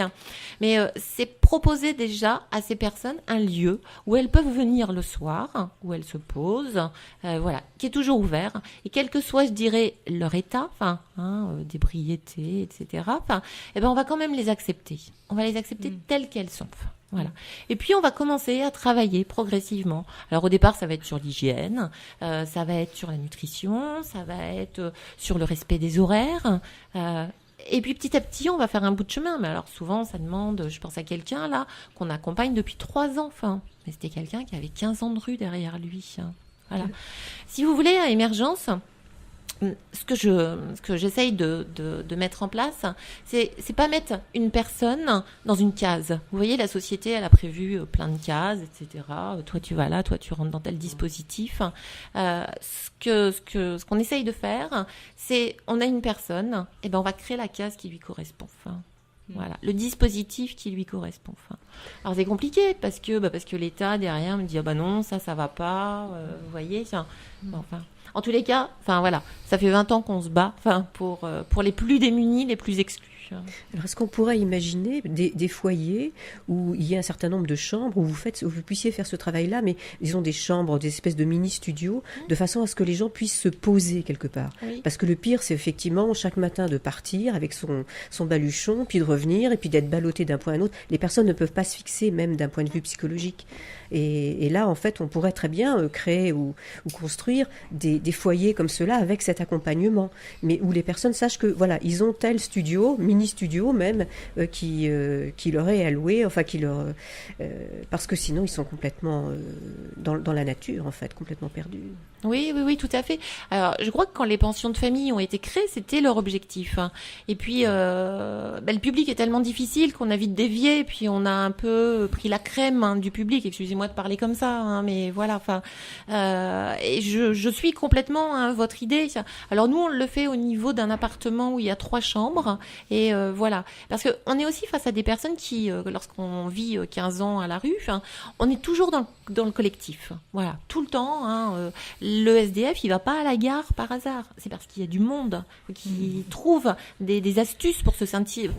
Mais c'est proposer déjà à ces personnes un lieu où elles peuvent venir le soir, où elles se posent, qui est toujours ouvert. Et quel que soit, je dirais, leur état, d'ébriété, etc., on va quand même les accepter. On va les accepter telles qu'elles sont. Voilà. Et puis on va commencer à travailler progressivement. Alors au départ, ça va être sur l'hygiène, ça va être sur la nutrition, ça va être sur le respect des horaires. Et puis petit à petit, on va faire un bout de chemin. Mais alors souvent, ça demande, je pense à quelqu'un là qu'on accompagne depuis 3 ans. Mais c'était quelqu'un qui avait 15 ans de rue derrière lui. Voilà. Si vous voulez, à Émergence, ce que j'essaye de mettre en place, c'est pas mettre une personne dans une case. Vous voyez, la société, elle a prévu plein de cases, etc. Toi, tu vas là, toi, tu rentres dans tel dispositif. Ce qu'on essaye de faire, c'est, on a une personne, et on va créer la case qui lui correspond. Voilà, le dispositif qui lui correspond. Alors c'est compliqué parce que l'État derrière me dit non, ça va pas. Vous voyez, en tous les cas, ça fait 20 ans qu'on se bat, pour les plus démunis, les plus exclus. Alors, est-ce qu'on pourrait imaginer des foyers où il y a un certain nombre de chambres où vous puissiez faire ce travail-là, mais disons des chambres, des espèces de mini-studios, de façon à ce que les gens puissent se poser quelque part. Oui. Parce que le pire, c'est effectivement chaque matin de partir avec son baluchon, puis de revenir, et puis d'être ballotté d'un point à un autre. Les personnes ne peuvent pas se fixer, même d'un point de vue psychologique. Et là, en fait, on pourrait très bien créer ou construire des foyers comme cela avec cet accompagnement, mais où les personnes sachent que ils ont tel studio, mini-studio même, qui leur est alloué, parce que sinon ils sont complètement dans la nature, en fait, complètement perdus. Oui, tout à fait. Alors, je crois que quand les pensions de famille ont été créées, c'était leur objectif. Et puis, le public est tellement difficile qu'on a vite dévié, et puis on a un peu pris la crème du public. Excusez-moi de parler comme ça, mais voilà. Et je suis complètement votre idée. Alors nous, on le fait au niveau d'un appartement où il y a 3 chambres, et voilà. Parce que on est aussi face à des personnes qui, lorsqu'on vit 15 ans à la rue, on est toujours dans le dans le collectif. Voilà, tout le temps. Le SDF, il va pas à la gare par hasard. C'est parce qu'il y a du monde qui trouve des astuces pour se sentir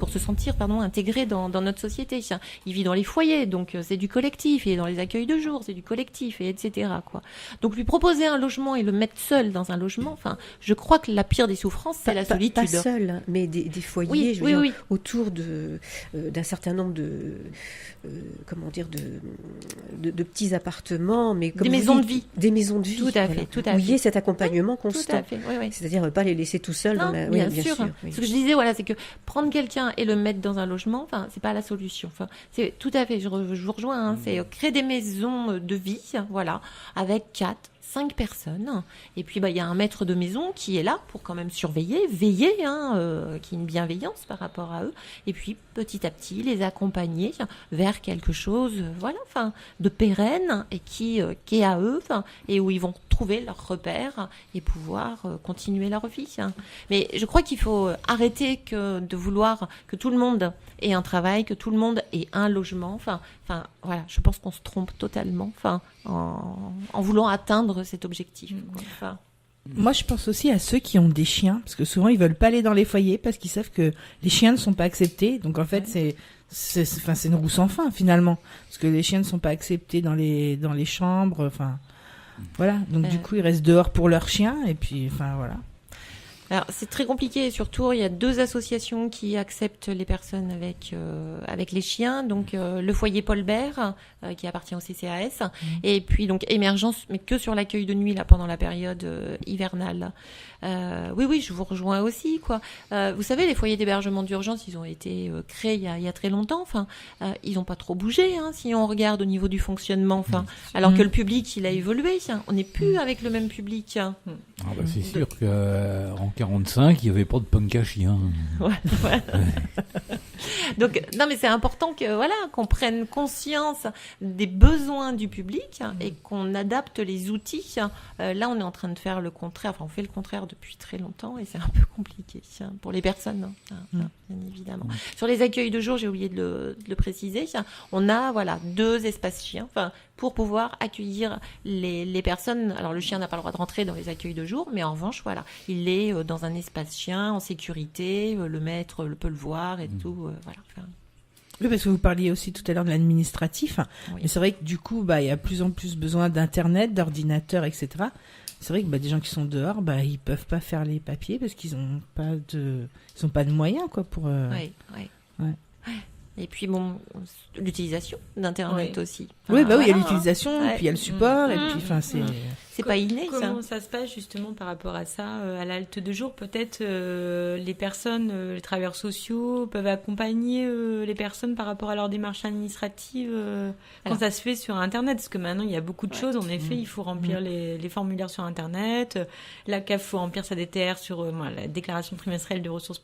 intégré dans notre société. Il vit dans les foyers, donc c'est du collectif. Il est dans les accueils de jour, c'est du collectif, et etc. quoi. Donc lui proposer un logement et le mettre seul dans un logement, je crois que la pire des souffrances, c'est la solitude. Pas seul, mais des foyers, autour d'un certain nombre de petits appartements, mais comme des maisons de vie. Des maisons de vie. Tout à fait, tout à fait. Où il y ait cet accompagnement constant. Tout à fait, oui. C'est-à-dire pas les laisser tout seuls dans la... Bien sûr. Ce que je disais, c'est que prendre quelqu'un et le mettre dans un logement, c'est pas la solution. C'est tout à fait, je vous rejoins, c'est créer des maisons de vie, avec 4, 5 personnes. Et puis, il y a un maître de maison qui est là pour quand même surveiller, veiller, qui a une bienveillance par rapport à eux. Et puis, petit à petit, les accompagner vers quelque chose, de pérenne et qui est à eux, et où ils vont trouver leurs repères et pouvoir continuer leur vie. Mais je crois qu'il faut arrêter de vouloir que tout le monde ait un travail, que tout le monde ait un logement. Je pense qu'on se trompe totalement, en voulant atteindre cet objectif. Moi, je pense aussi à ceux qui ont des chiens, parce que souvent, ils veulent pas aller dans les foyers parce qu'ils savent que les chiens ne sont pas acceptés. Donc, en fait, c'est une roue sans fin, finalement. Parce que les chiens ne sont pas acceptés dans les chambres, voilà. Donc, du coup, ils restent dehors pour leurs chiens, et puis, voilà. Alors, c'est très compliqué. Sur Tours, il y a 2 associations qui acceptent les personnes avec les chiens. Donc, le foyer Paul Bert, qui appartient au CCAS. Et puis, donc, Émergence, mais que sur l'accueil de nuit, pendant la période hivernale. Oui, je vous rejoins aussi, quoi. Vous savez, les foyers d'hébergement d'urgence, ils ont été créés il y a très longtemps. Ils n'ont pas trop bougé, si on regarde au niveau du fonctionnement. Alors que le public, il a évolué. On n'est plus avec le même public. C'est sûr qu'en 45, il n'y avait pas de punk à chien. Donc, non, mais c'est important qu'on prenne conscience des besoins du public et qu'on adapte les outils. Là, on est en train de faire le contraire. On fait le contraire depuis très longtemps et c'est un peu compliqué pour les personnes, bien évidemment. Sur les accueils de jour, j'ai oublié de le préciser, on a 2 espaces chiens pour pouvoir accueillir les personnes. Alors, le chien n'a pas le droit de rentrer dans les accueils de jour, mais en revanche, il est dans un espace chien en sécurité, le maître peut le voir et tout, Oui, parce que vous parliez aussi tout à l'heure de l'administratif, mais c'est vrai que du coup, il y a de plus en plus besoin d'internet, d'ordinateurs, etc. C'est vrai que des gens qui sont dehors, ils peuvent pas faire les papiers parce qu'ils ont pas de moyens, quoi, pour. Ouais. Et puis l'utilisation d'internet aussi. Oui, il y a l'utilisation, puis il y a le support, et puis c'est pas inné. Comment ça se passe justement par rapport à ça à la halte de jour? Peut-être les personnes, les travailleurs sociaux peuvent accompagner les personnes par rapport à leur démarche administrative quand ça se fait sur Internet, parce que maintenant il y a beaucoup de choses. En effet, il faut remplir les formulaires sur Internet. La CAF faut remplir sa DTR sur la déclaration trimestrielle de ressources,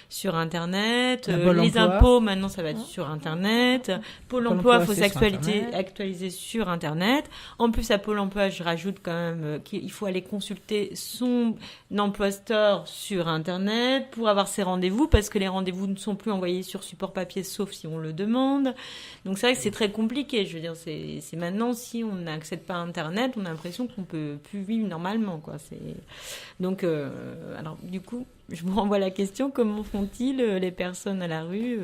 sur Internet. Les impôts maintenant ça va être sur Internet. Pôle emploi faut s'actualiser sur Internet. En plus à Pôle emploi, je rajoute quand même qu'il faut aller consulter son emploi store sur Internet pour avoir ses rendez-vous, parce que les rendez-vous ne sont plus envoyés sur support papier sauf si on le demande. Donc c'est vrai que c'est très compliqué. Je veux dire, c'est maintenant, si on n'accède pas à Internet, on a l'impression qu'on peut plus vivre normalement, quoi. Donc alors du coup, je vous renvoie la question, comment font-ils les personnes à la rue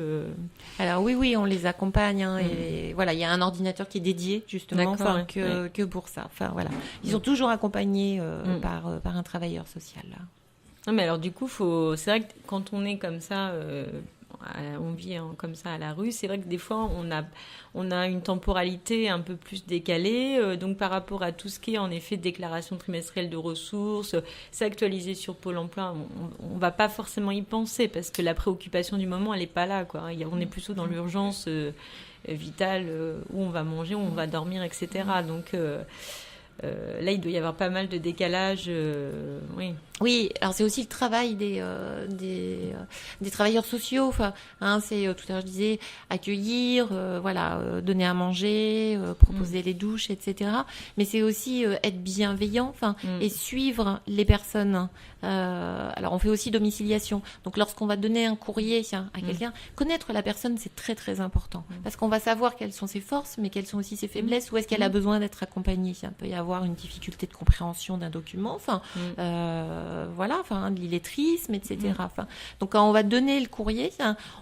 Alors oui, on les accompagne, et il y a un ordinateur qui est dédié justement que pour ça. Ils sont toujours accompagnés par un travailleur social. Là. Non, mais alors du coup, c'est vrai que quand on est comme ça, on vit comme ça à la rue, c'est vrai que des fois on a une temporalité un peu plus décalée, donc par rapport à tout ce qui est en effet déclaration trimestrielle de ressources, s'actualiser sur Pôle emploi, on va pas forcément y penser parce que la préoccupation du moment elle est pas là, quoi. On est plutôt dans l'urgence vitale, où on va manger, où on va dormir, etc. Donc là, il doit y avoir pas mal de décalage. Oui, alors c'est aussi le travail des travailleurs sociaux. Enfin, c'est tout à l'heure je disais accueillir, donner à manger, proposer les douches, etc. Mais c'est aussi être bienveillant, et suivre les personnes. Alors on fait aussi domiciliation. Donc lorsqu'on va donner un courrier à quelqu'un, connaître la personne c'est très très important parce qu'on va savoir quelles sont ses forces, mais quelles sont aussi ses faiblesses. Où est-ce qu'elle a besoin d'être accompagnée. Il peut y avoir une difficulté de compréhension d'un document. De l'illettrisme, etc. Donc quand on va donner le courrier,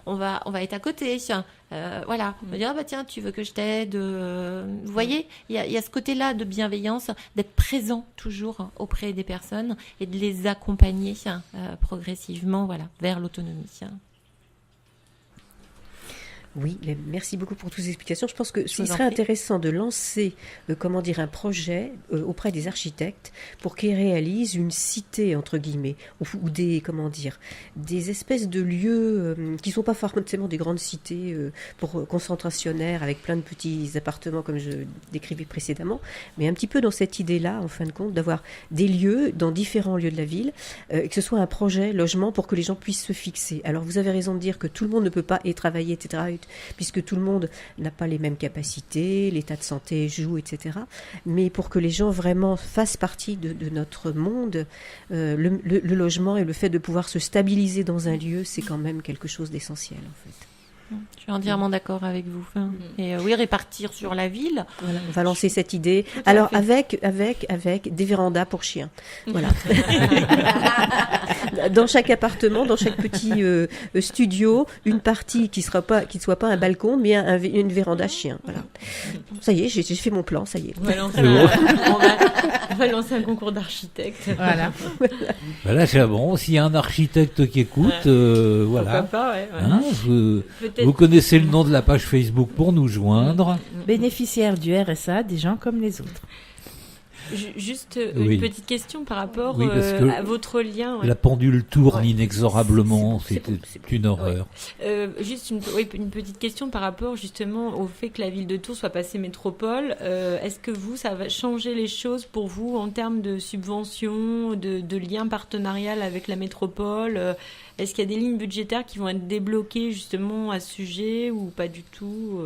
on va être à côté. On va dire tiens, tu veux que je t'aide. Vous voyez, il y a ce côté-là de bienveillance, d'être présent toujours auprès des personnes et de les accompagner progressivement, vers l'autonomie. Oui, merci beaucoup pour toutes ces explications. Je pense que ce serait intéressant de lancer, un projet auprès des architectes pour qu'ils réalisent une cité, entre guillemets, ou des espèces de lieux qui ne sont pas forcément des grandes cités pour concentrationnaires avec plein de petits appartements comme je décrivais précédemment, mais un petit peu dans cette idée-là, en fin de compte, d'avoir des lieux dans différents lieux de la ville, que ce soit un projet logement pour que les gens puissent se fixer. Alors vous avez raison de dire que tout le monde ne peut pas y travailler, etc., puisque tout le monde n'a pas les mêmes capacités, l'état de santé joue, etc. Mais pour que les gens vraiment fassent partie de notre monde, le logement et le fait de pouvoir se stabiliser dans un lieu, c'est quand même quelque chose d'essentiel, en fait. Je suis entièrement d'accord avec vous. Et répartir sur la ville. Voilà, on va lancer cette idée. Alors avec des vérandas pour chiens. Voilà. Dans chaque appartement, dans chaque petit studio, une partie qui ne soit pas un balcon, mais une véranda chien. Voilà. Ça y est, j'ai fait mon plan. Ça y est. On va lancer un concours d'architectes. Voilà. Là, c'est bon. S'il y a un architecte qui écoute, Pourquoi pas, vous connaissez le nom de la page Facebook pour nous joindre. Bénéficiaires du RSA, des gens comme les autres. Juste une petite question par rapport à votre lien. La pendule tourne inexorablement, c'est une horreur. Juste une petite question par rapport justement au fait que la ville de Tours soit passée métropole. Est-ce que ça va changer les choses pour vous en termes de subventions, de liens partenarial avec la métropole? Est-ce qu'il y a des lignes budgétaires qui vont être débloquées justement à ce sujet ou pas du tout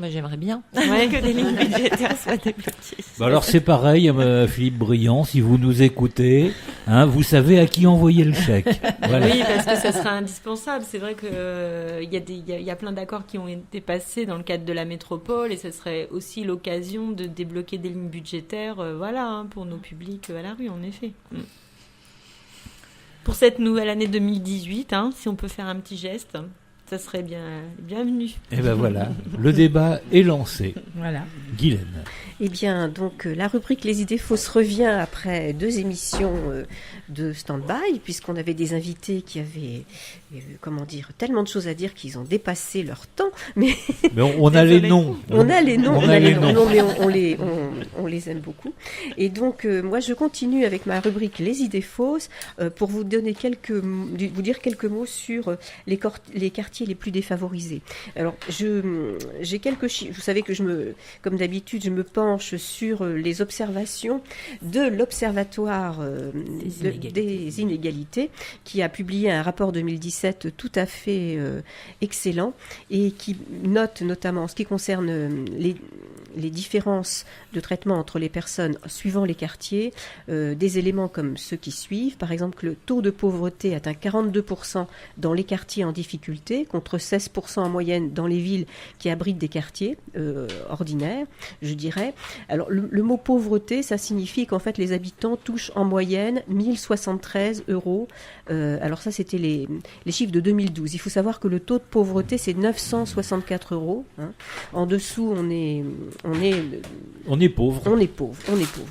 J'aimerais bien que des lignes budgétaires soient débloquées. Alors c'est pareil, Philippe Briand, si vous nous écoutez, vous savez à qui envoyer le chèque. Voilà. Oui, parce que ça sera indispensable. C'est vrai que il y a plein d'accords qui ont été passés dans le cadre de la métropole et ce serait aussi l'occasion de débloquer des lignes budgétaires, pour nos publics à la rue, en effet. Pour cette nouvelle année 2018, si on peut faire un petit geste. Ça serait bienvenu. Et ben voilà, le débat est lancé. Voilà. Guylaine. Eh bien, donc, la rubrique Les idées fausses revient après 2 émissions de stand-by, puisqu'on avait des invités qui avaient, tellement de choses à dire qu'ils ont dépassé leur temps. Mais on a les noms. On a les noms, mais on les aime beaucoup. Et donc, moi, je continue avec ma rubrique Les idées fausses pour vous donner vous dire quelques mots sur les quartiers les plus défavorisés. Alors, j'ai quelques chiffres. Vous savez que comme d'habitude, je me penche sur les observations de l'Observatoire des inégalités, qui a publié un rapport 2017 tout à fait excellent et qui note notamment en ce qui concerne les différences de traitement entre les personnes suivant les quartiers, des éléments comme ceux qui suivent. Par exemple, que le taux de pauvreté atteint 42% dans les quartiers en difficulté, contre 16% en moyenne dans les villes qui abritent des quartiers ordinaires, je dirais. Alors, le mot pauvreté, ça signifie qu'en fait, les habitants touchent en moyenne 1073 €. Alors ça, c'était les chiffres de 2012. Il faut savoir que le taux de pauvreté, c'est 964 €. En dessous, on est pauvre. On est pauvre.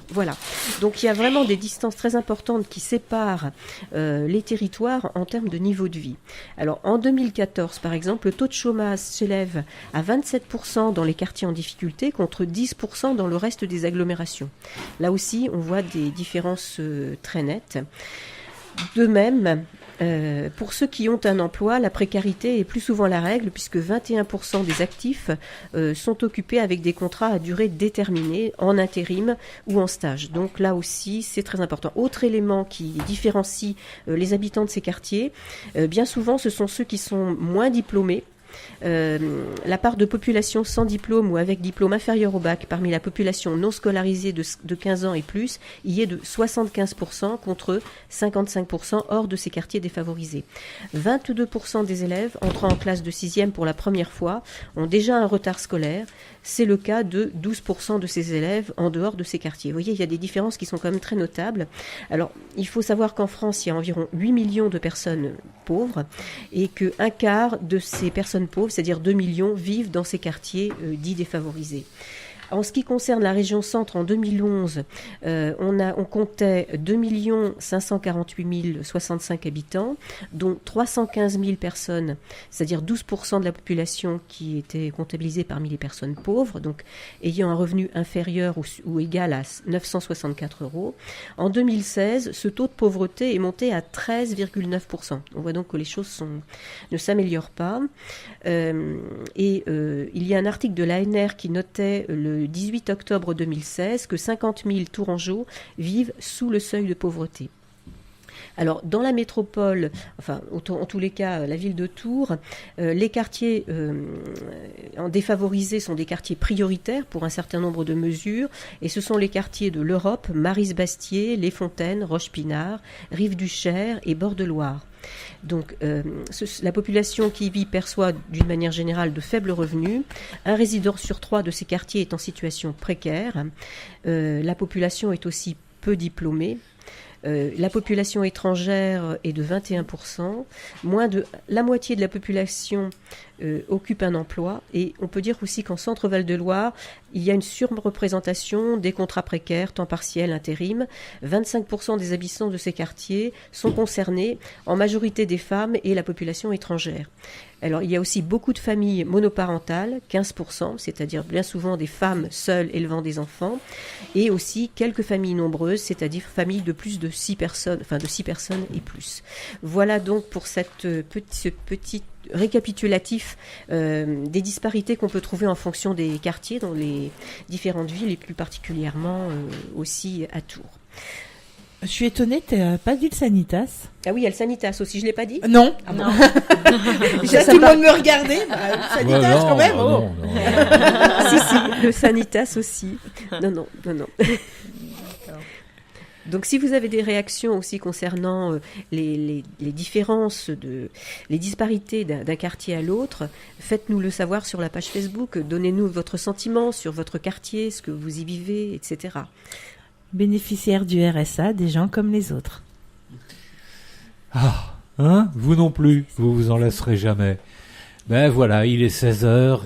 Voilà. Donc, il y a vraiment des distances très importantes qui séparent les territoires en termes de niveau de vie. Alors, en 2014, par exemple, le taux de chômage s'élève à 27% dans les quartiers en difficulté contre 10% dans le reste des agglomérations. Là aussi, on voit des différences très nettes. De même, pour ceux qui ont un emploi, la précarité est plus souvent la règle puisque 21% des actifs sont occupés avec des contrats à durée déterminée, en intérim ou en stage. Donc là aussi, c'est très important. Autre élément qui différencie les habitants de ces quartiers, bien souvent, ce sont ceux qui sont moins diplômés. La part de population sans diplôme ou avec diplôme inférieur au bac parmi la population non scolarisée de 15 ans et plus y est de 75% contre 55% hors de ces quartiers défavorisés. 22% des élèves entrant en classe de 6e pour la première fois ont déjà un retard scolaire. C'est le cas de 12% de ces élèves en dehors de ces quartiers. Vous voyez, il y a des différences qui sont quand même très notables. Alors, il faut savoir qu'en France, il y a environ 8 millions de personnes pauvres et qu'un quart de ces personnes pauvres, c'est-à-dire 2 millions, vivent dans ces quartiers dits défavorisés. En ce qui concerne la région centre, en 2011, on comptait 2 548 065 habitants, dont 315 000 personnes, c'est-à-dire 12% de la population qui était comptabilisée parmi les personnes pauvres, donc ayant un revenu inférieur ou égal à 964 €. En 2016, ce taux de pauvreté est monté à 13,9%. On voit donc que les choses ne s'améliorent pas. Il y a un article de l'ANR qui notait le 18 octobre 2016 que 50 000 Tourangeaux vivent sous le seuil de pauvreté. Alors, dans la métropole, enfin, en tous les cas, la ville de Tours, les quartiers défavorisés sont des quartiers prioritaires pour un certain nombre de mesures, et ce sont les quartiers de l'Europe, Maryse-Bastier, Les Fontaines, Roche-Pinard, Rive-du-Cher et Bord-de-Loire. Donc, la population qui y vit perçoit d'une manière générale de faibles revenus. Un résident sur 3 de ces quartiers est en situation précaire. La population est aussi peu diplômée. La population étrangère est de 21%. Moins de la moitié de la population occupe un emploi. Et on peut dire aussi qu'en Centre-Val de Loire, il y a une surreprésentation des contrats précaires, temps partiel, intérim. 25% des habitants de ces quartiers sont concernés, en majorité des femmes et la population étrangère. Alors, il y a aussi beaucoup de familles monoparentales, 15%, c'est-à-dire bien souvent des femmes seules élevant des enfants, et aussi quelques familles nombreuses, c'est-à-dire familles de plus de 6 personnes, enfin de 6 personnes et plus. Voilà donc pour ce petit récapitulatif des disparités qu'on peut trouver en fonction des quartiers dans les différentes villes et plus particulièrement aussi à Tours. Je suis étonnée, tu n'as pas dit le Sanitas. Ah oui, il y a le Sanitas aussi, je ne l'ai pas dit? Non. Ah bon. Non. Déjà, tout le monde me regardait. Le Sanitas, non, quand même. non. Si, le Sanitas aussi. Non. Donc, si vous avez des réactions aussi concernant les différences, les disparités d'un quartier à l'autre, faites-nous le savoir sur la page Facebook. Donnez-nous votre sentiment sur votre quartier, ce que vous y vivez, etc. Bénéficiaires du RSA, des gens comme les autres. Ah, hein, vous non plus, vous vous en lasserez jamais. Ben voilà, il est 16h,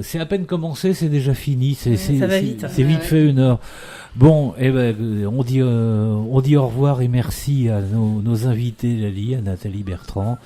c'est à peine commencé, c'est déjà fini, ça va vite. C'est vite fait 1 heure. Bon, on dit au revoir et merci à nos invités, à Nathalie Bertrand,